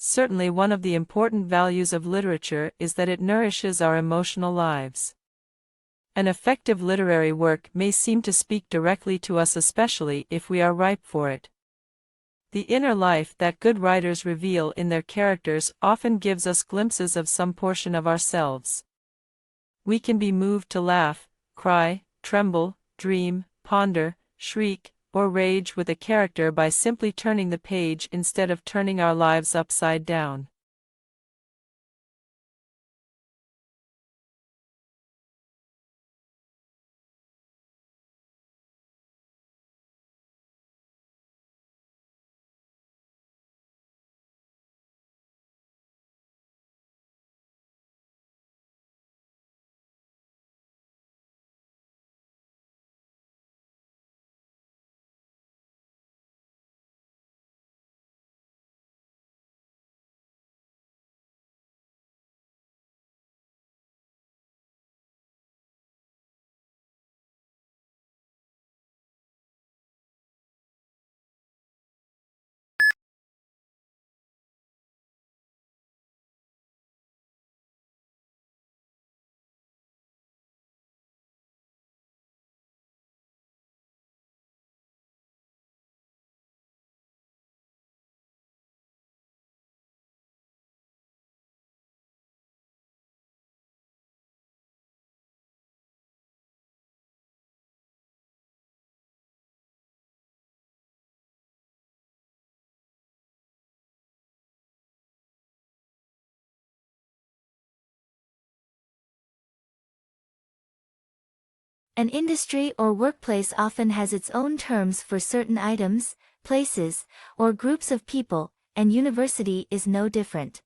Certainly one of the important values of literature is that it nourishes our emotional lives. An effective literary work may seem to speak directly to us, especially if we are ripe for it. The inner life that good writers reveal in their characters often gives us glimpses of some portion of ourselves. We can be moved to laugh, cry, tremble, dream, ponder, shriek, or rage with a character by simply turning the page instead of turning our lives upside down. An industry or workplace often has its own terms for certain items, places, or groups of people, and university is no different.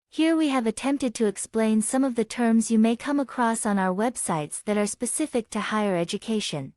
Here we have attempted to explain some of the terms you may come across on our websites that are specific to higher education.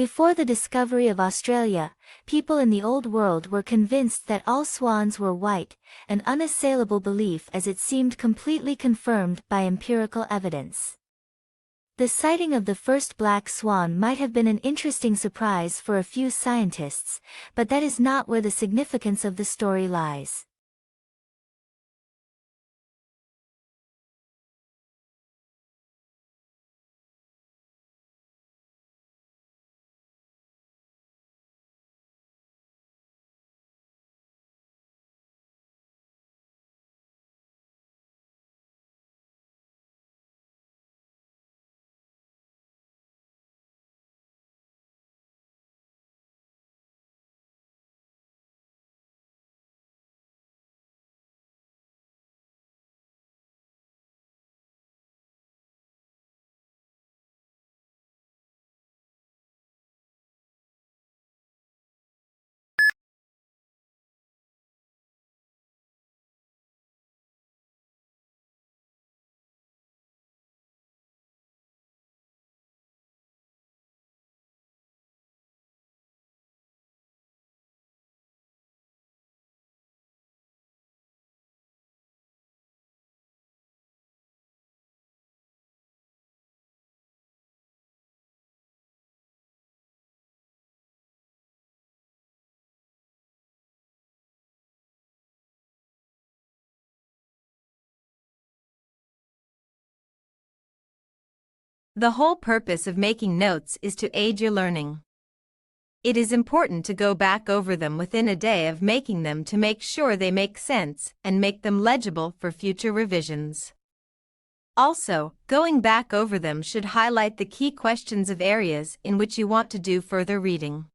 Before the discovery of Australia, people in the Old World were convinced that all swans were white, an unassailable belief as it seemed completely confirmed by empirical evidence. The sighting of the first black swan might have been an interesting surprise for a few scientists, but that is not where the significance of the story lies. The whole purpose of making notes is to aid your learning. It is important to go back over them within a day of making them to make sure they make sense and make them legible for future revisions. Also, going back over them should highlight the key questions of areas in which you want to do further reading.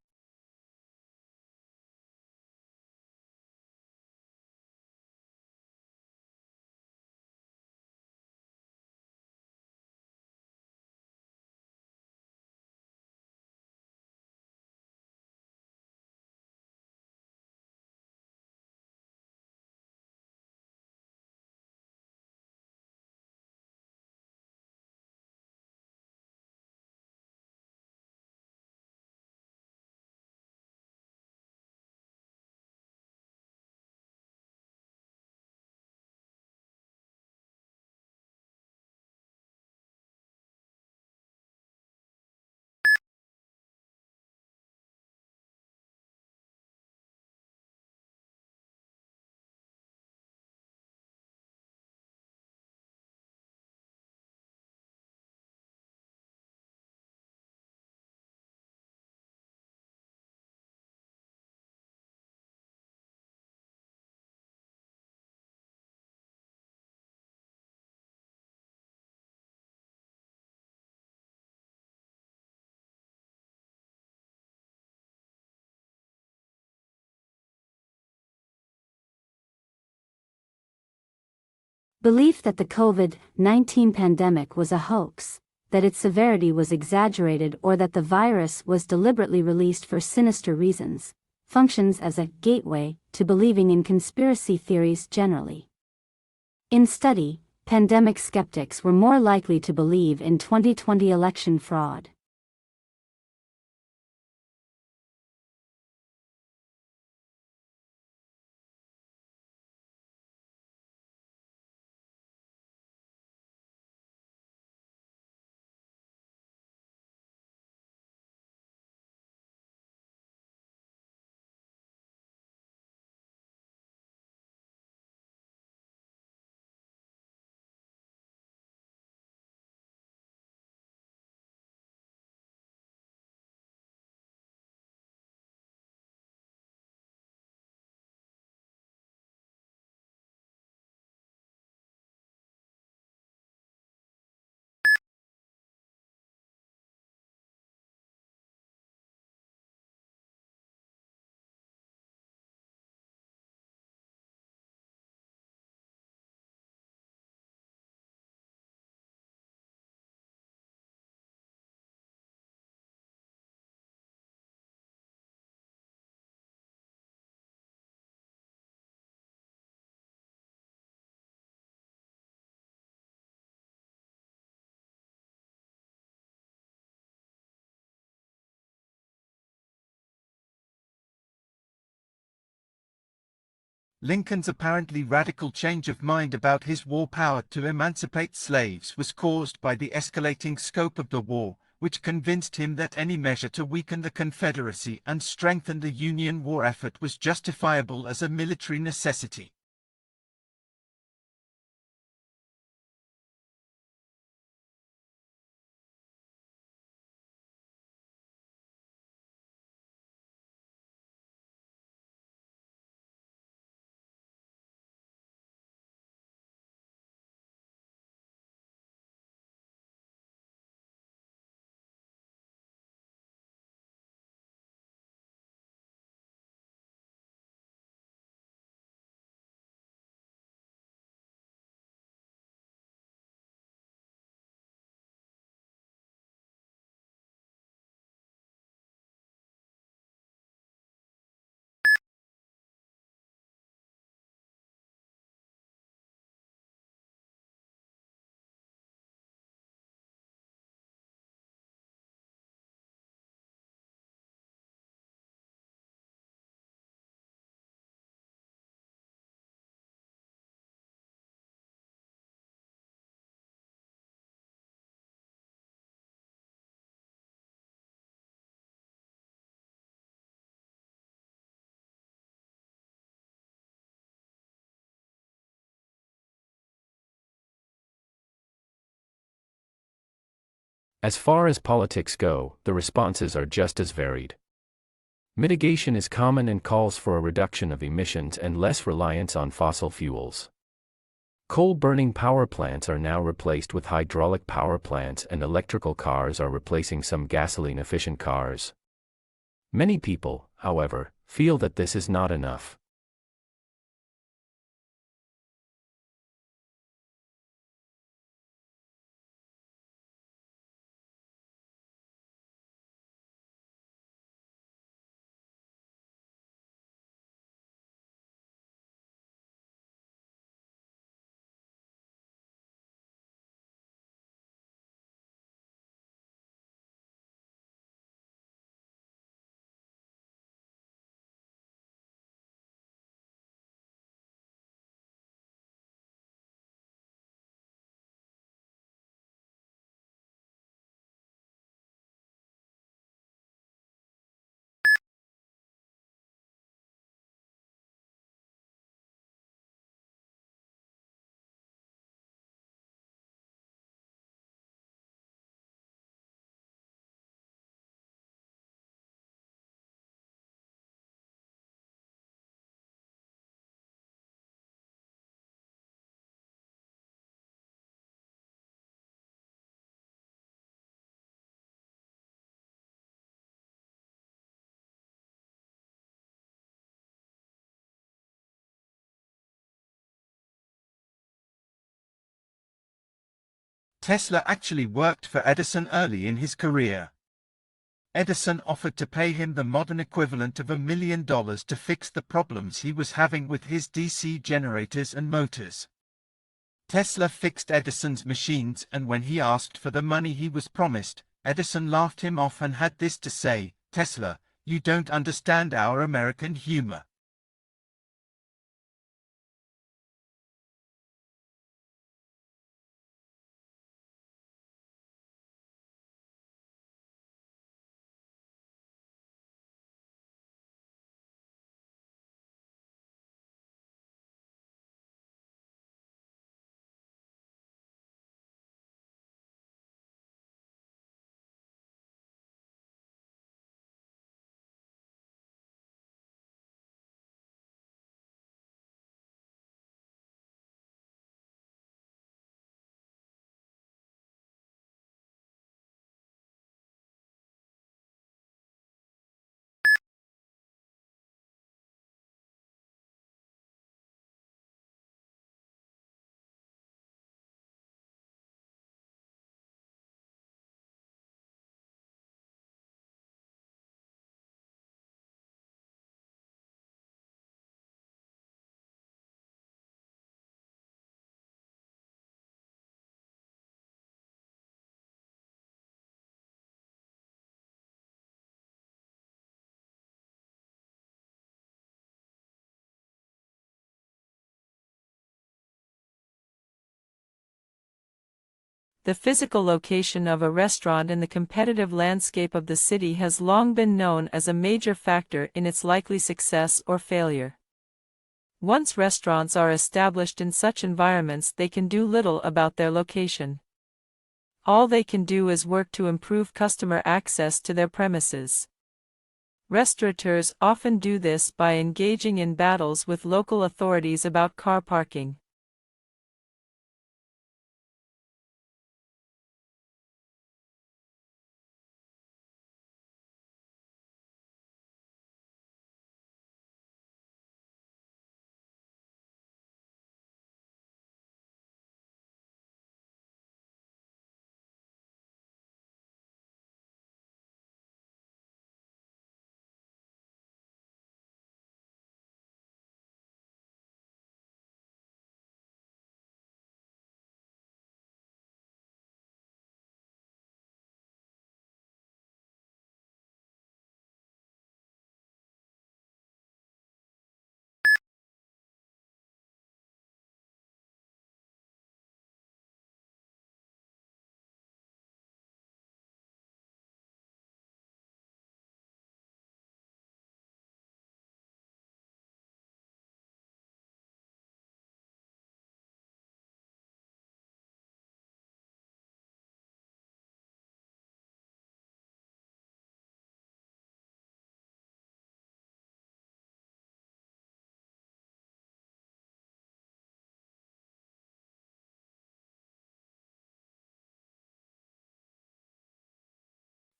Belief that the COVID-19 pandemic was a hoax, that its severity was exaggerated, or that the virus was deliberately released for sinister reasons, functions as a gateway to believing in conspiracy theories generally. In study, pandemic skeptics were more likely to believe in 2020 election fraud. Lincoln's apparently radical change of mind about his war power to emancipate slaves was caused by the escalating scope of the war, which convinced him that any measure to weaken the Confederacy and strengthen the Union war effort was justifiable as a military necessity. As far as politics go, the responses are just as varied. Mitigation is common and calls for a reduction of emissions and less reliance on fossil fuels. Coal-burning power plants are now replaced with hydraulic power plants, and electrical cars are replacing some gasoline-efficient cars. Many people, however, feel that this is not enough. Tesla actually worked for Edison early in his career. Edison offered to pay him the modern equivalent of $1 million to fix the problems he was having with his DC generators and motors. Tesla fixed Edison's machines, and when he asked for the money he was promised, Edison laughed him off and had this to say, "Tesla, you don't understand our American humor." The physical location of a restaurant in the competitive landscape of the city has long been known as a major factor in its likely success or failure. Once restaurants are established in such environments, they can do little about their location. All they can do is work to improve customer access to their premises. Restaurateurs often do this by engaging in battles with local authorities about car parking.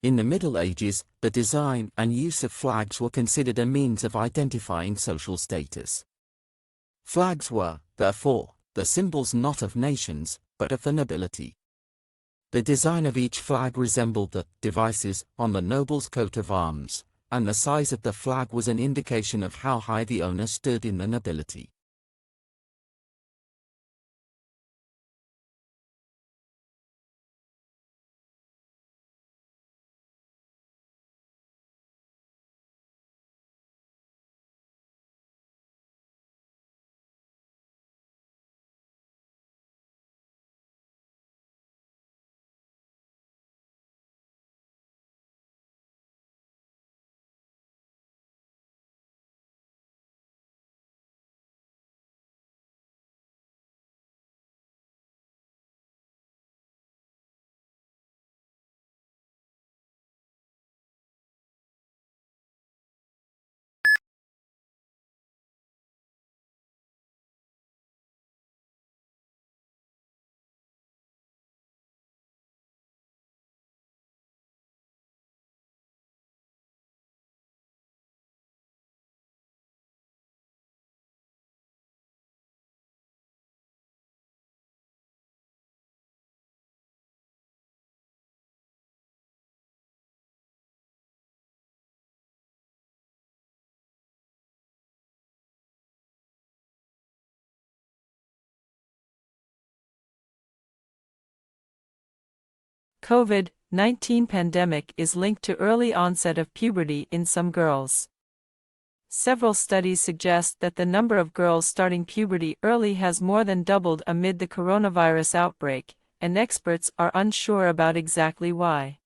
In the Middle Ages, the design and use of flags were considered a means of identifying social status. Flags were, therefore, the symbols not of nations, but of the nobility. The design of each flag resembled the devices on the noble's coat of arms, and the size of the flag was an indication of how high the owner stood in the nobility. COVID-19 pandemic is linked to early onset of puberty in some girls. Several studies suggest that the number of girls starting puberty early has more than doubled amid the coronavirus outbreak, and experts are unsure about exactly why.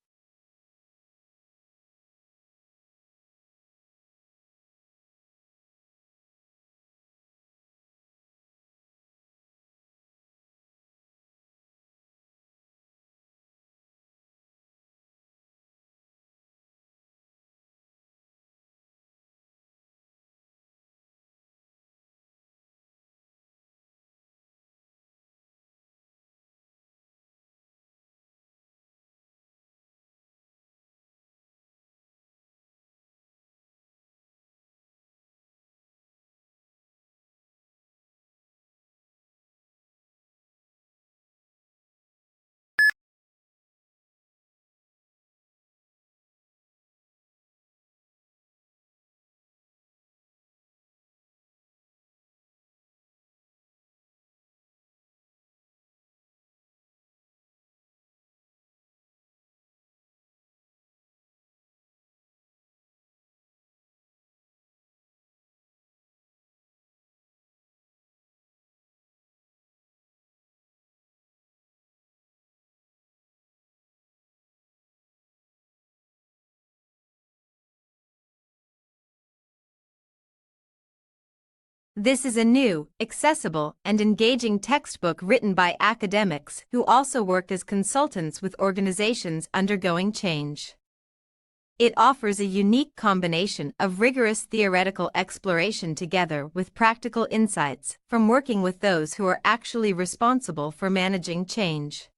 This is a new, accessible, and engaging textbook written by academics who also worked as consultants with organizations undergoing change. It offers a unique combination of rigorous theoretical exploration together with practical insights from working with those who are actually responsible for managing change.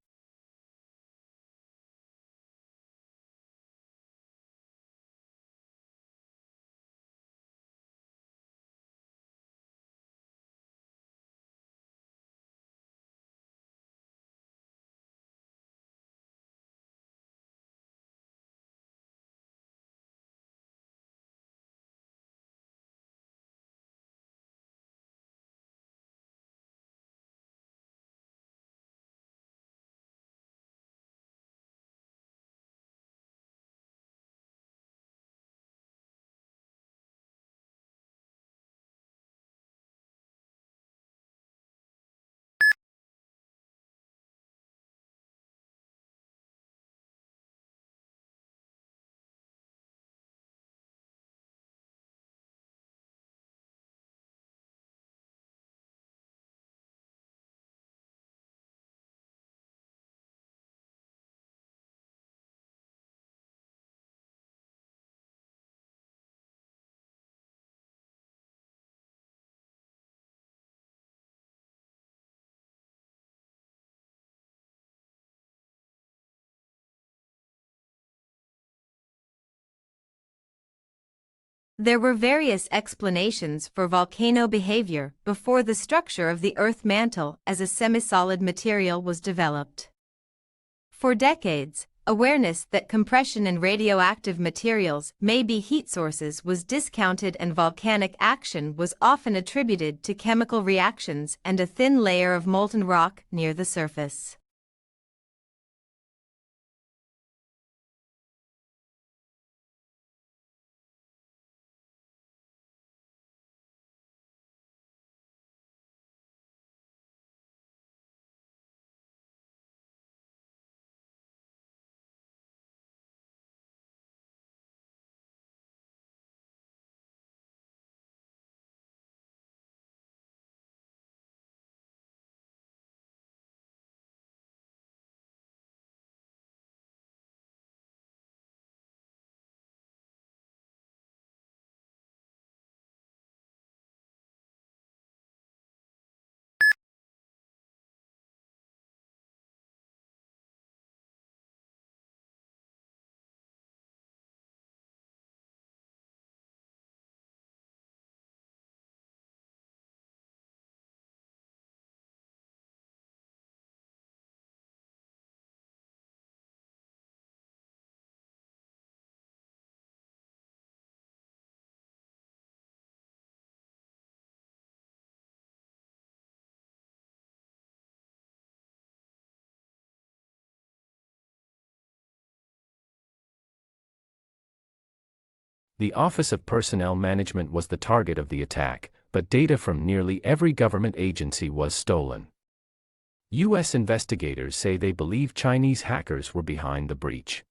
There were various explanations for volcano behavior before the structure of the Earth mantle as a semi-solid material was developed. For decades, awareness that compression and radioactive materials may be heat sources was discounted, and volcanic action was often attributed to chemical reactions and a thin layer of molten rock near the surface. The Office of Personnel Management was the target of the attack, but data from nearly every government agency was stolen. U.S. investigators say they believe Chinese hackers were behind the breach.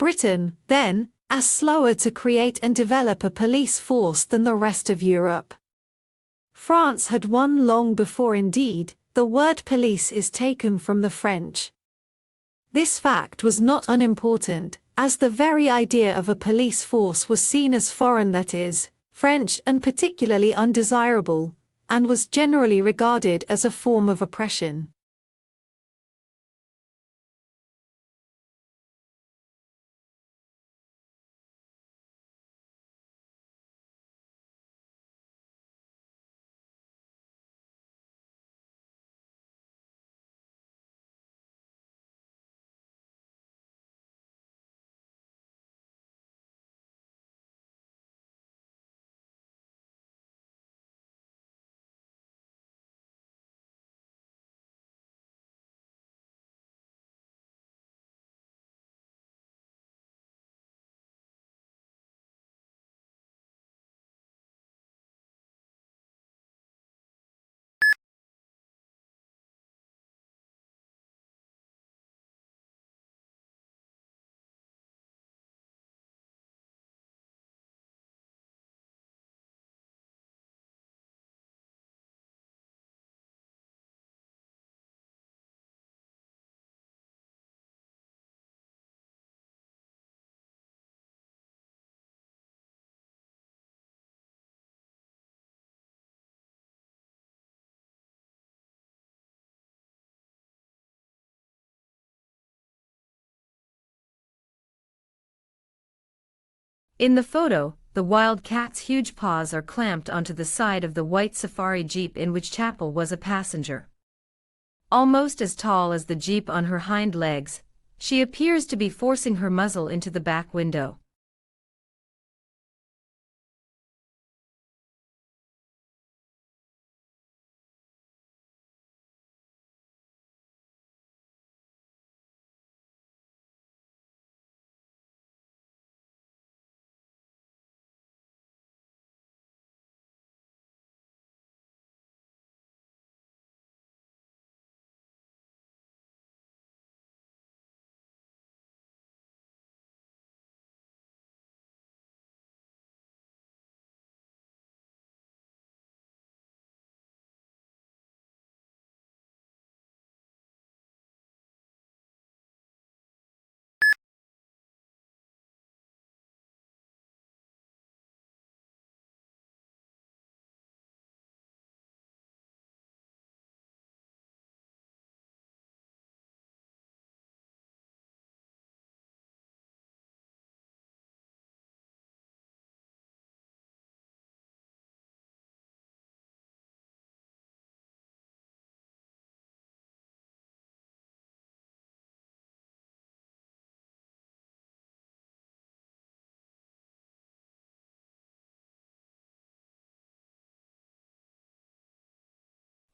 Britain, then, as slower to create and develop a police force than the rest of Europe. France had won long before. Indeed, the word police is taken from the French. This fact was not unimportant, as the very idea of a police force was seen as foreign, that is, French, and particularly undesirable, and was generally regarded as a form of oppression. In the photo, the wild cat's huge paws are clamped onto the side of the white safari jeep in which Chapel was a passenger. Almost as tall as the jeep on her hind legs, she appears to be forcing her muzzle into the back window.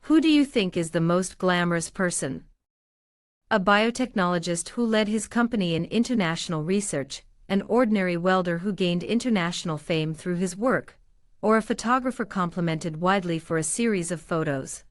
Who do you think is the most glamorous person? A biotechnologist who led his company in international research, an ordinary welder who gained international fame through his work, or a photographer complimented widely for a series of photos?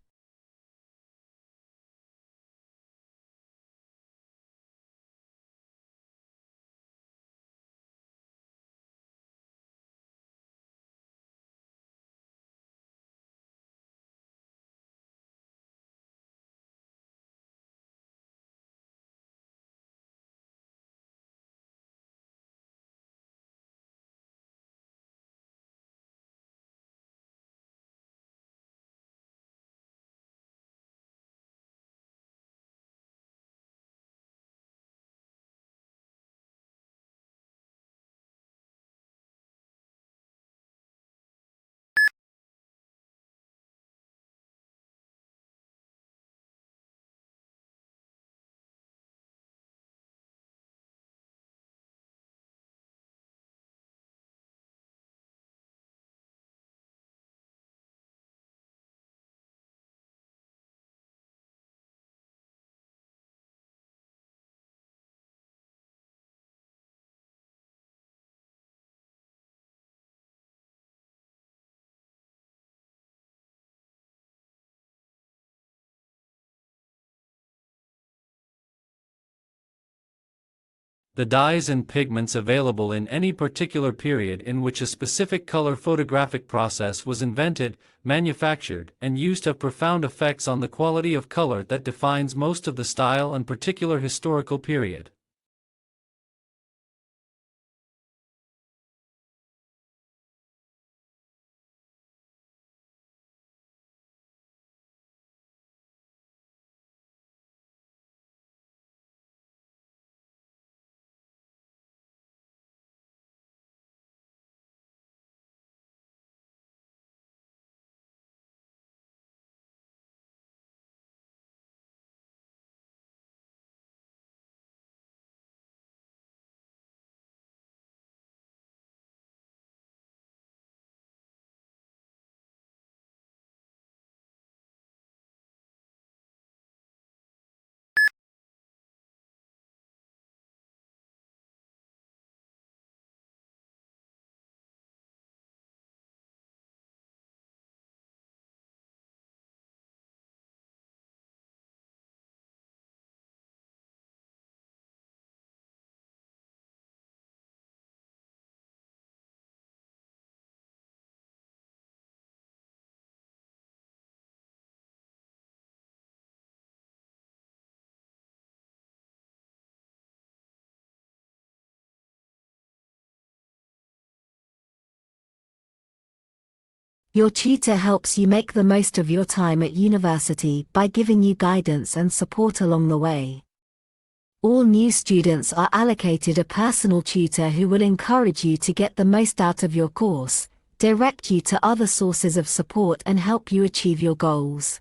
The dyes and pigments available in any particular period in which a specific color photographic process was invented, manufactured, and used have profound effects on the quality of color that defines most of the style and particular historical period. Your tutor helps you make the most of your time at university by giving you guidance and support along the way. All new students are allocated a personal tutor who will encourage you to get the most out of your course, direct you to other sources of support and help you achieve your goals.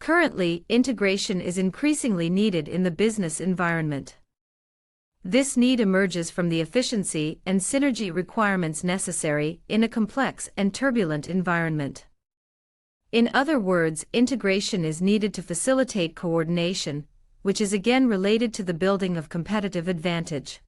Currently, integration is increasingly needed in the business environment. This need emerges from the efficiency and synergy requirements necessary in a complex and turbulent environment. In other words, integration is needed to facilitate coordination, which is again related to the building of competitive advantage.